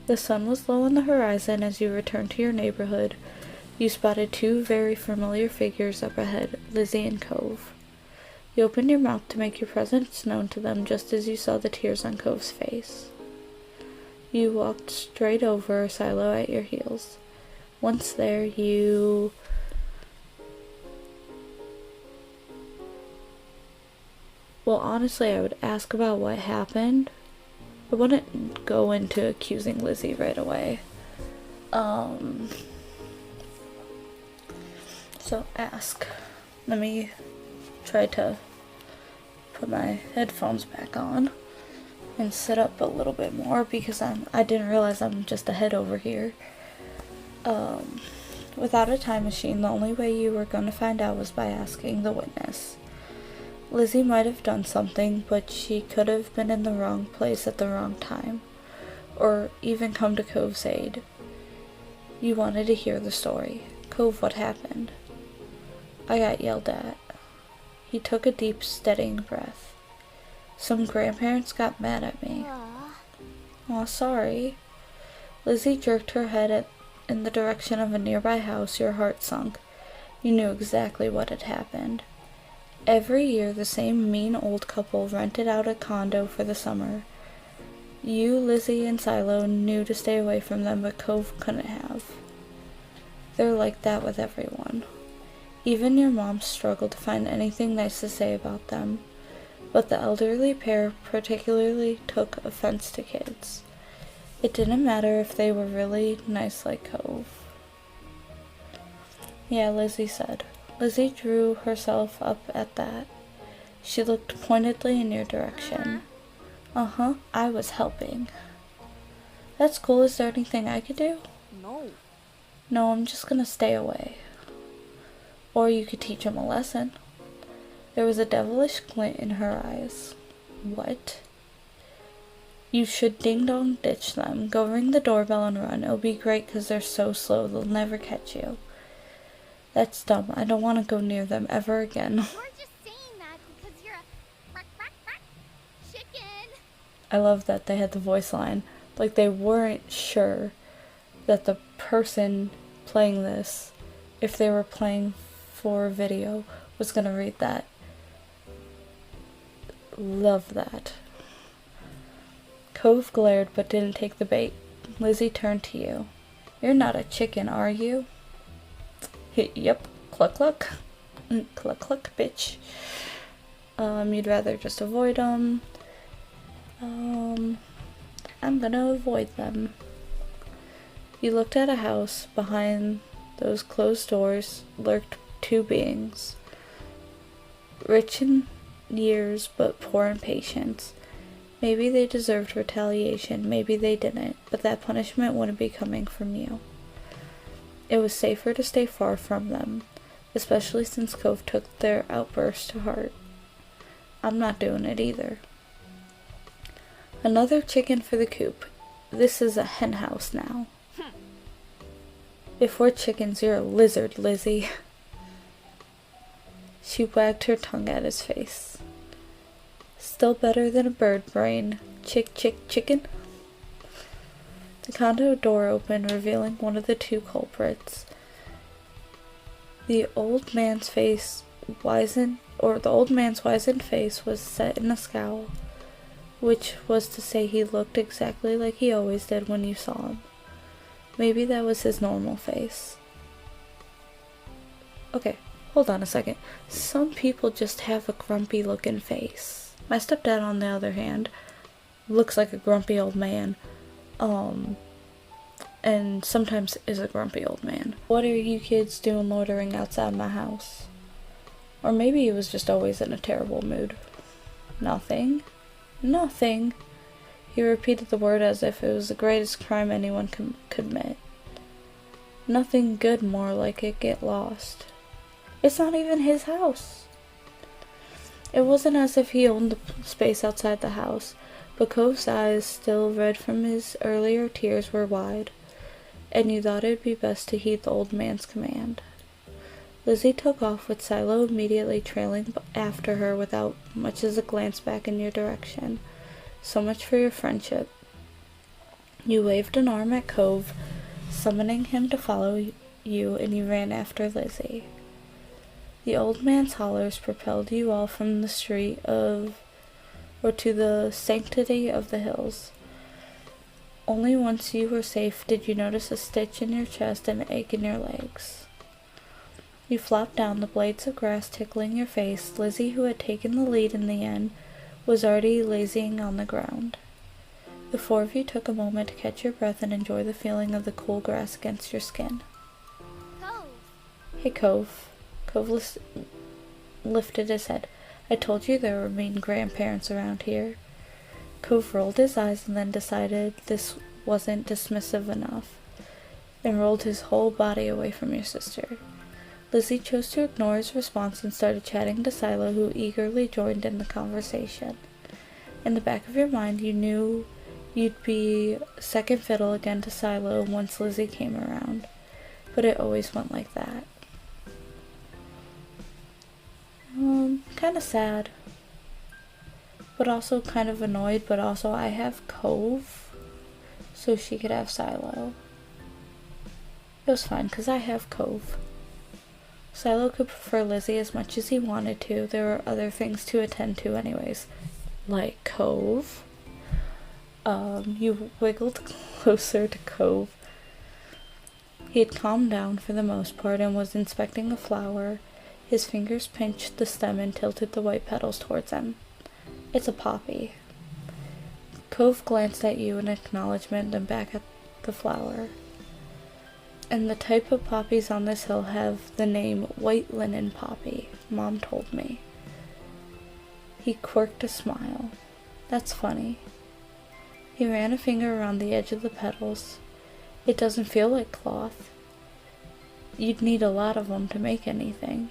The sun was low on the horizon as you returned to your neighborhood. You spotted two very familiar figures up ahead, Lizzie and Cove. You opened your mouth to make your presence known to them just as you saw the tears on Cove's face. You walked straight over, Silo at your heels. Once there, you... Well, honestly, I would ask about what happened. I wouldn't go into accusing Lizzie right away. So ask. Let me try to put my headphones back on and sit up a little bit more because I didn't realize I'm just ahead over here. Without a time machine, the only way you were going to find out was by asking the witness. Lizzie might have done something, but she could have been in the wrong place at the wrong time, or even come to Cove's aid. You wanted to hear the story. Cove, what happened? I got yelled at. He took a deep, steadying breath. Some grandparents got mad at me. Aw, sorry. Lizzie jerked her head in the direction of a nearby house. Your heart sunk. You knew exactly what had happened. Every year, the same mean old couple rented out a condo for the summer. You, Lizzie, and Silo knew to stay away from them, but Cove couldn't have. They're like that with everyone. Even your mom struggled to find anything nice to say about them, but the elderly pair particularly took offense to kids. It didn't matter if they were really nice like Cove. Yeah, Lizzie said. Lizzie drew herself up at that. She looked pointedly in your direction. I was helping. That's cool. Is there anything I could do? No, I'm just gonna stay away. Or you could teach him a lesson. There was a devilish glint in her eyes. What? You should ding-dong ditch them. Go ring the doorbell and run. It'll be great because they're so slow they'll never catch you. That's dumb. I don't want to go near them ever again. You're just saying that because you're a chicken. I love that they had the voice line. Like they weren't sure that the person playing this, if they were playing for video, was going to read that. Love that. Cove glared but didn't take the bait. Lizzie turned to you. You're not a chicken, are you? Yep. Cluck cluck. Cluck cluck, bitch. You'd rather just avoid them. I'm gonna avoid them. You looked at a house. Behind those closed doors lurked two beings. Rich in years, but poor in patience. Maybe they deserved retaliation, maybe they didn't, but that punishment wouldn't be coming from you. It was safer to stay far from them, especially since Cove took their outburst to heart. I'm not doing it either. Another chicken for the coop. This is a hen house now. If we're chickens, you're a lizard, Lizzie. She wagged her tongue at his face. Still better than a bird brain. Chicken. The condo door opened, revealing one of the two culprits. The old man's wizened face was set in a scowl, which was to say he looked exactly like he always did when you saw him. Maybe that was his normal face. Okay, hold on a second. Some people just have a grumpy looking face. My stepdad, on the other hand, looks like a grumpy old man. And sometimes is a grumpy old man. What are you kids doing loitering outside my house? Or maybe he was just always in a terrible mood. Nothing. He repeated the word as if it was the greatest crime anyone could commit. Nothing good, more like it. Get lost. It's not even his house. It wasn't as if he owned the space outside the house, but Cove's eyes, still red from his earlier tears, were wide, and you thought it would be best to heed the old man's command. Lizzie took off with Silo immediately trailing after her without much as a glance back in your direction. So much for your friendship. You waved an arm at Cove, summoning him to follow you, and you ran after Lizzie. The old man's hollers propelled you all from the street to the sanctity of the hills. Only once you were safe did you notice a stitch in your chest and an ache in your legs. You flopped down, the blades of grass tickling your face. Lizzie, who had taken the lead in the end, was already lazying on the ground. The four of you took a moment to catch your breath and enjoy the feeling of the cool grass against your skin. Cove. Hey, Cove. Cove lifted his head. I told you there were mean grandparents around here. Cove rolled his eyes and then decided this wasn't dismissive enough, and rolled his whole body away from your sister. Lizzie chose to ignore his response and started chatting to Silo, who eagerly joined in the conversation. In the back of your mind, you knew you'd be second fiddle again to Silo once Lizzie came around, but it always went like that. Kinda sad, but also kind of annoyed, but also I have Cove, so she could have Silo. It was fine, because I have Cove. Silo could prefer Lizzie as much as he wanted to. There were other things to attend to anyways, like Cove. You wiggled closer to Cove. He had calmed down for the most part and was inspecting a flower. His fingers pinched the stem and tilted the white petals towards him. It's a poppy. Cove glanced at you in acknowledgement, then back at the flower. And the type of poppies on this hill have the name white linen poppy, Mom told me. He quirked a smile. That's funny. He ran a finger around the edge of the petals. It doesn't feel like cloth. You'd need a lot of them to make anything.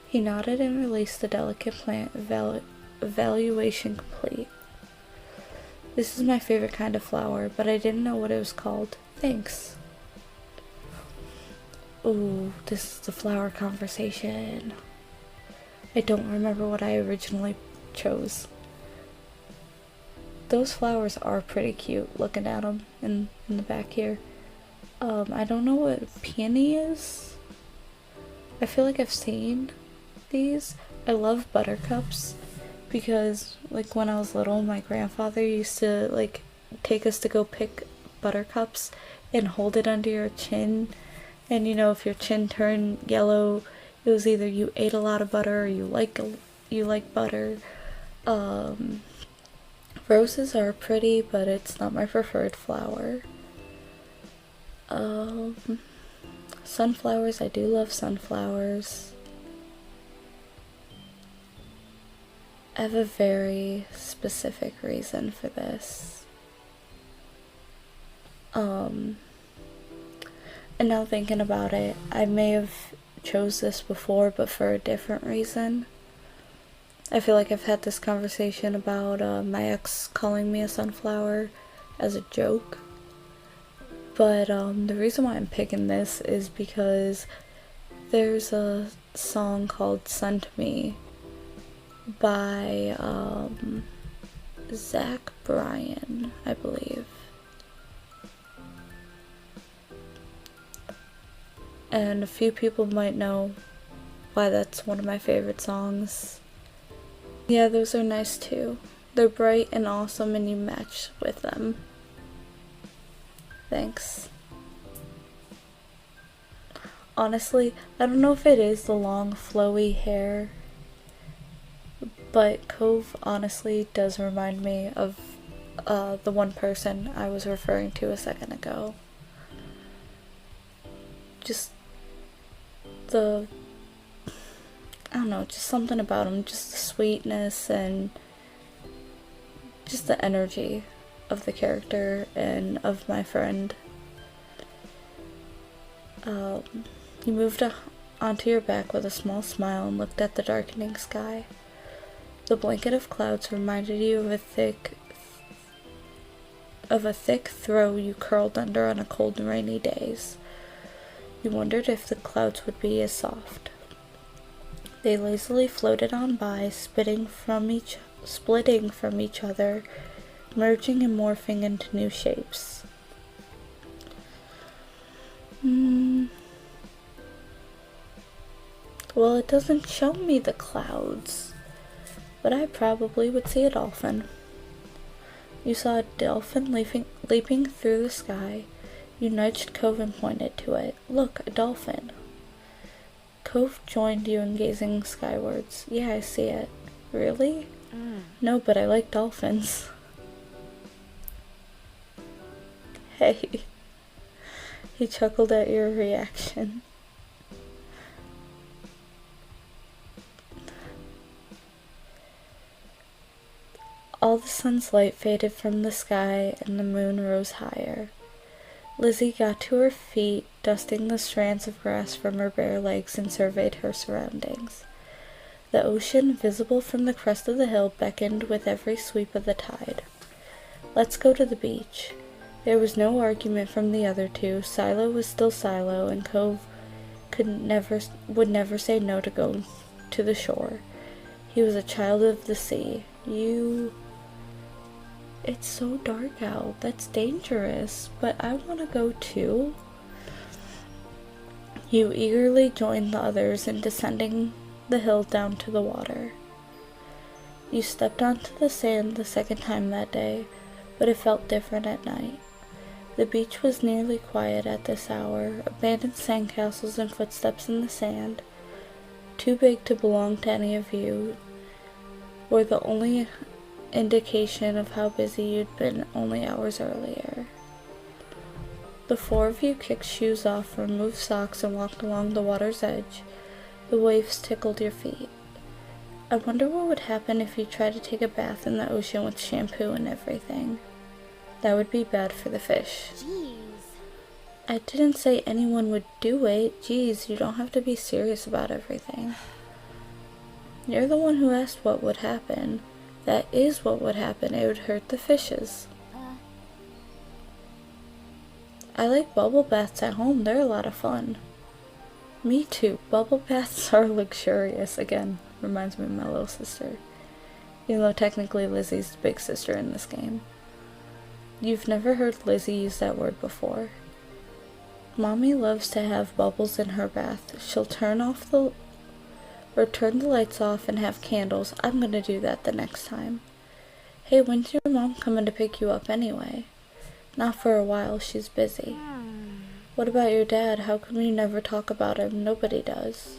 He nodded and released the delicate plant, evaluation complete. This is my favorite kind of flower, but I didn't know what it was called. Thanks. Ooh, this is the flower conversation. I don't remember what I originally chose. Those flowers are pretty cute, looking at them in the back here. I don't know what peony is. I feel like I've seen these. I love buttercups because, like, when I was little, my grandfather used to, like, take us to go pick buttercups and hold it under your chin. And, you know, if your chin turned yellow, it was either you ate a lot of butter or you like butter. Roses are pretty, but it's not my preferred flower. Sunflowers, I do love sunflowers. I have a very specific reason for this. And now thinking about it, I may have chose this before, but for a different reason. I feel like I've had this conversation about my ex calling me a sunflower as a joke. But the reason why I'm picking this is because there's a song called Sun to Me by Zach Bryan, I believe. And a few people might know why that's one of my favorite songs. Yeah, those are nice too. They're bright and awesome and you match with them. Thanks. Honestly, I don't know if it is the long flowy hair, but Cove honestly does remind me of the one person I was referring to a second ago. Just I don't know, just something about him, just the sweetness and just the energy of the character and of my friend. You moved onto your back with a small smile and looked at the darkening sky. The blanket of clouds reminded you of a thick throw you curled under on a cold and rainy days. You wondered if the clouds would be as soft. They lazily floated on by, splitting from each other merging and morphing into new shapes. Well, it doesn't show me the clouds, but I probably would see a dolphin. You saw a dolphin leaping through the sky. You nudged Cove and pointed to it. Look, a dolphin. Cove joined you in gazing skywards. Yeah, I see it. Really? No, but I like dolphins. Hey. He chuckled at your reaction. All the sun's light faded from the sky and the moon rose higher. Lizzie got to her feet, dusting the strands of grass from her bare legs, and surveyed her surroundings. The ocean, visible from the crest of the hill, beckoned with every sweep of the tide. Let's go to the beach. There was no argument from the other two. Silo was still Silo, and Cove would never say no to going to the shore. He was a child of the sea. It's so dark out. That's dangerous, but I want to go too. You eagerly joined the others in descending the hill down to the water. You stepped onto the sand the second time that day, but it felt different at night. The beach was nearly quiet at this hour. Abandoned sandcastles and footsteps in the sand, too big to belong to any of you, were the only indication of how busy you'd been only hours earlier. The four of you kicked shoes off, removed socks, and walked along the water's edge. The waves tickled your feet. I wonder what would happen if you tried to take a bath in the ocean with shampoo and everything. That would be bad for the fish. Jeez. I didn't say anyone would do it. Geez, you don't have to be serious about everything. You're the one who asked what would happen. That is what would happen. It would hurt the fishes. I like bubble baths at home. They're a lot of fun. Me too. Bubble baths are luxurious. Again, reminds me of my little sister. Even though technically Lizzie's the big sister in this game. You've never heard Lizzie use that word before. Mommy loves to have bubbles in her bath. She'll turn the lights off and have candles. I'm gonna do that the next time. Hey, when's your mom coming to pick you up anyway? Not for a while, she's busy. What about your dad? How come you never talk about him? Nobody does.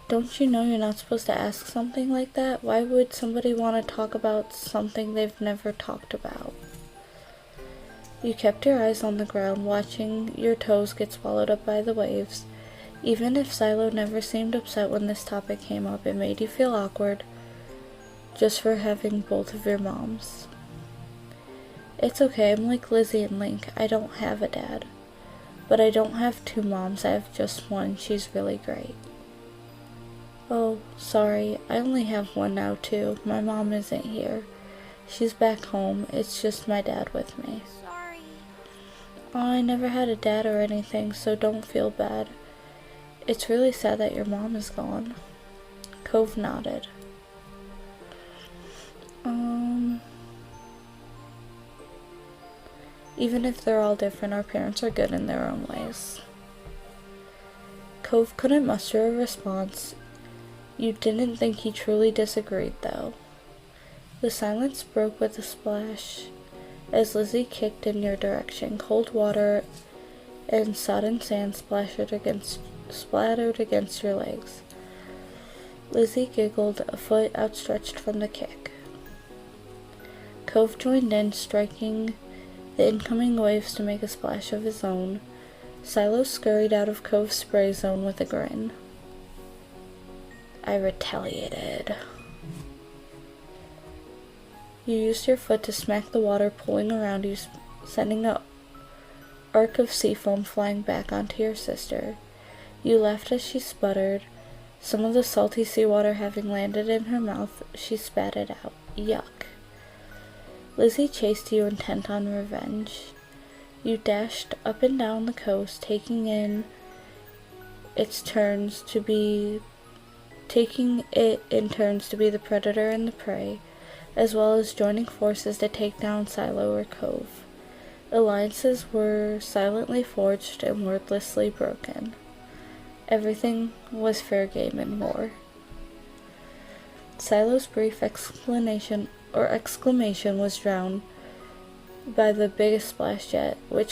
Don't you know you're not supposed to ask something like that? Why would somebody want to talk about something they've never talked about? You kept your eyes on the ground, watching your toes get swallowed up by the waves. Even if Silo never seemed upset when this topic came up, it made you feel awkward just for having both of your moms. It's okay, I'm like Lizzie and Lynk. I don't have a dad. But I don't have two moms, I have just one. She's really great. Oh, sorry, I only have one now too. My mom isn't here. She's back home. It's just my dad with me. Sorry. Oh, I never had a dad or anything, so don't feel bad. It's really sad that your mom is gone. Cove nodded. Even if they're all different, our parents are good in their own ways. Cove couldn't muster a response. You didn't think he truly disagreed, though. The silence broke with a splash as Lizzie kicked in your direction. Cold water and sodden sand splattered against your legs. Lizzie giggled, a foot outstretched from the kick. Cove joined in, striking the incoming waves to make a splash of his own. Silo scurried out of Cove's spray zone with a grin. I retaliated. You used your foot to smack the water pulling around you, sending an arc of sea foam flying back onto your sister. You laughed as she sputtered. Some of the salty seawater having landed in her mouth, she spat it out. Yuck. Lizzie chased you, intent on revenge. You dashed up and down the coast, taking it in turns to be the predator and the prey, as well as joining forces to take down Silo or Cove. Alliances were silently forged and wordlessly broken. Everything was fair game in war. Silo's brief exclamation was drowned by the biggest splash yet, there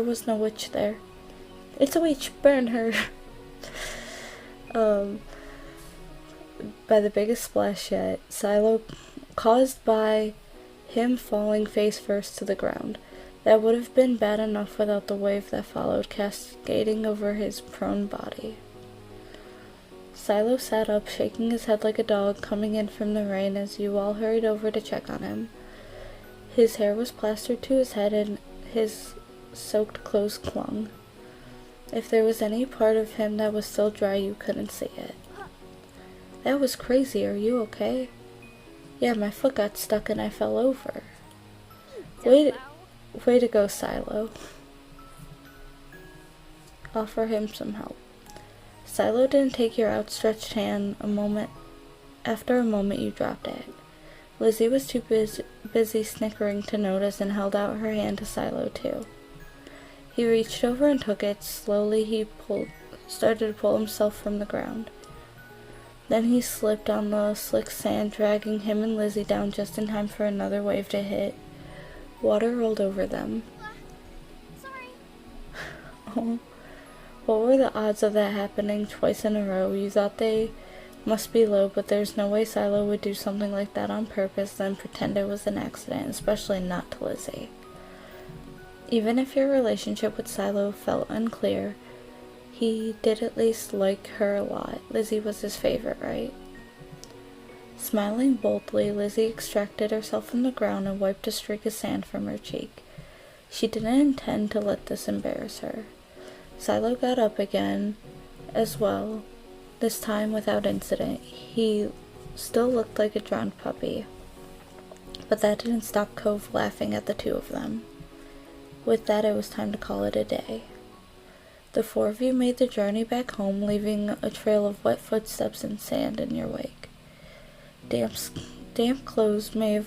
was no witch there. It's a witch, burn her. By the biggest splash yet, Silo, caused by him falling face first to the ground. That would have been bad enough without the wave that followed, cascading over his prone body. Silo sat up, shaking his head like a dog coming in from the rain as you all hurried over to check on him. His hair was plastered to his head and his soaked clothes clung. If there was any part of him that was still dry, you couldn't see it. That was crazy. Are you okay? Yeah, my foot got stuck and I fell over. Way to go, Silo. Offer him some help. Silo didn't take your outstretched hand. After a moment, you dropped it. Lizzie was too busy snickering to notice and held out her hand to Silo too. He reached over and took it. Slowly, he started to pull himself from the ground. Then he slipped on the slick sand, dragging him and Lizzie down just in time for another wave to hit. Water rolled over them. Sorry. Oh, what were the odds of that happening twice in a row? You thought they must be low, but there's no way Silo would do something like that on purpose, then pretend it was an accident, especially not to Lizzie. Even if your relationship with Silo felt unclear, he did at least like her a lot. Lizzie was his favorite, right? Smiling boldly, Lizzie extracted herself from the ground and wiped a streak of sand from her cheek. She didn't intend to let this embarrass her. Silo got up again as well, this time without incident. He still looked like a drowned puppy, but that didn't stop Cove laughing at the two of them. With that, it was time to call it a day. The four of you made the journey back home, leaving a trail of wet footsteps and sand in your wake. Damp clothes may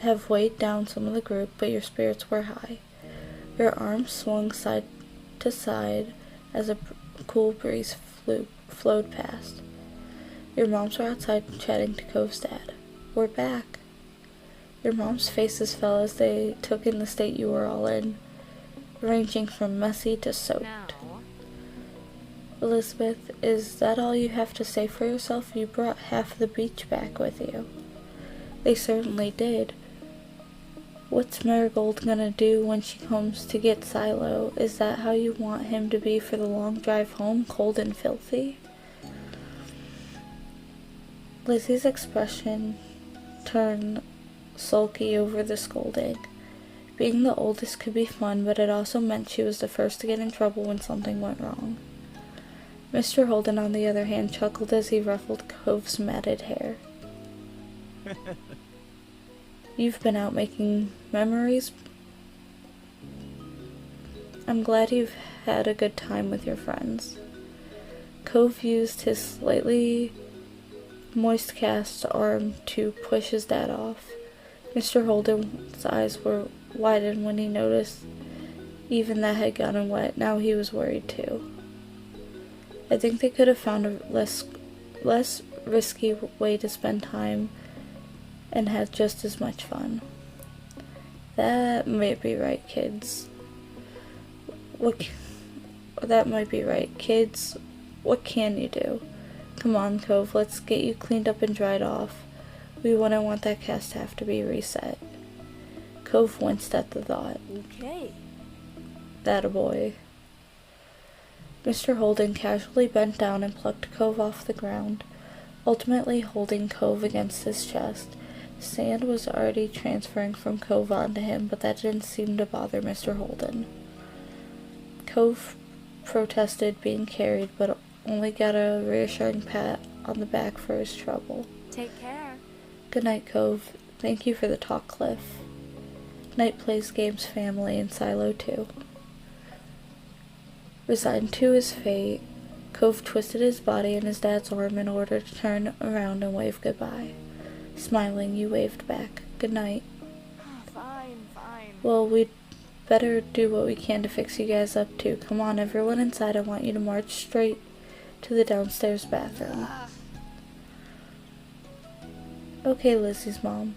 have weighed down some of the group, but your spirits were high. Your arms swung side to side as a cool breeze flowed past. Your moms were outside chatting to Cove's dad. We're back. Your mom's faces fell as they took in the state you were all in, ranging from messy to soaked. No. Elizabeth, is that all you have to say for yourself? You brought half the beach back with you. They certainly did. What's Marigold gonna do when she comes to get Silo? Is that how you want him to be for the long drive home, cold and filthy? Lizzie's expression turned sulky over the scolding. Being the oldest could be fun, but it also meant she was the first to get in trouble when something went wrong. Mr. Holden, on the other hand, chuckled as he ruffled Cove's matted hair. You've been out making memories. I'm glad you've had a good time with your friends. Cove used his slightly moist cast arm to push his dad off. Mr. Holden's eyes were widened when he noticed even that had gotten wet. Now he was worried too. I think they could have found a less risky way to spend time and had just as much fun. That might be right, kids. That might be right, kids. What can you do? Come on, Cove, let's get you cleaned up and dried off. We wouldn't want that cast to have to be reset. Cove winced at the thought. Okay. That a boy. Mr. Holden casually bent down and plucked Cove off the ground, ultimately holding Cove against his chest. Sand was already transferring from Cove onto him, but that didn't seem to bother Mr. Holden. Cove protested being carried, but only got a reassuring pat on the back for his trouble. Take care. Good night, Cove. Thank you for the talk, Cliff. Knight plays games, family, and Silo too. Resigned to his fate, Cove twisted his body in his dad's arm in order to turn around and wave goodbye. Smiling, you waved back. Good night. Fine, fine. Well, we'd better do what we can to fix you guys up too. Come on, everyone inside. I want you to march straight to the downstairs bathroom. Okay, Lizzie's mom.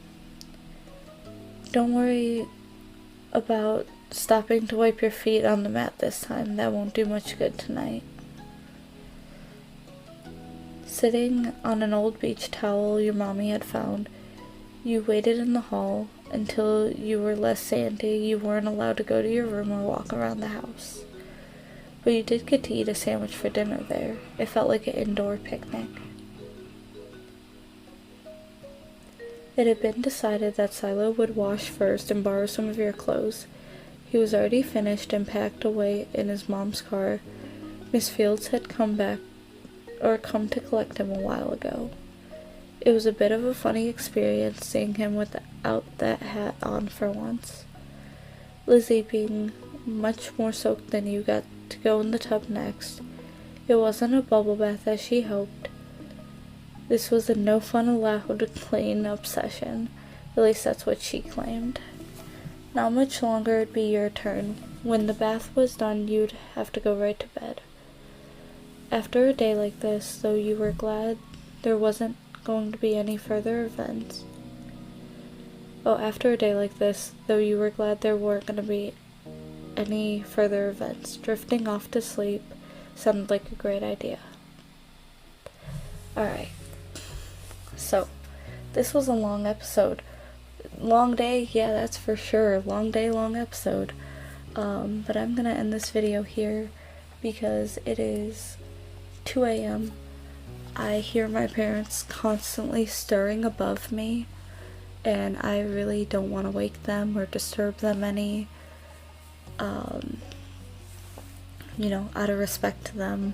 Don't worry about stopping to wipe your feet on the mat this time. That won't do much good tonight. Sitting on an old beach towel your mommy had found, you waited in the hall until you were less sandy. You weren't allowed to go to your room or walk around the house. But you did get to eat a sandwich for dinner there. It felt like an indoor picnic. It had been decided that Silo would wash first and borrow some of your clothes. He was already finished and packed away in his mom's car. Miss Fields had come to collect him a while ago. It was a bit of a funny experience seeing him without that hat on for once. Lizzie, being much more soaked than you, got to go in the tub next. It wasn't a bubble bath as she hoped. This was a no fun allowed clean up session. At least that's what she claimed. Not much longer it'd be your turn. When the bath was done, you'd have to go right to bed. After a day like this, though you were glad there wasn't going to be any further events. After a day like this, though you were glad there weren't going to be any further events, drifting off to sleep sounded like a great idea. Alright. So, this was a long episode. Long day, yeah, that's for sure. Long day, long episode. But I'm gonna end this video here because it is 2 a.m. I hear my parents constantly stirring above me, and I really don't want to wake them or disturb them any, out of respect to them.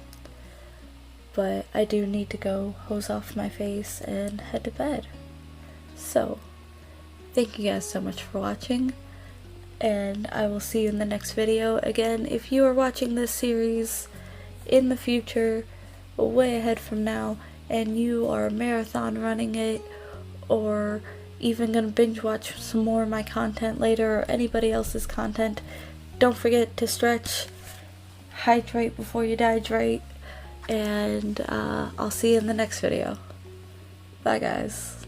But I do need to go hose off my face and head to bed. So, thank you guys so much for watching, and I will see you in the next video. Again, if you are watching this series in the future, way ahead from now, and you are marathon running it, or even gonna binge watch some more of my content later, or anybody else's content, don't forget to stretch, hydrate before you dehydrate, and I'll see you in the next video. Bye guys.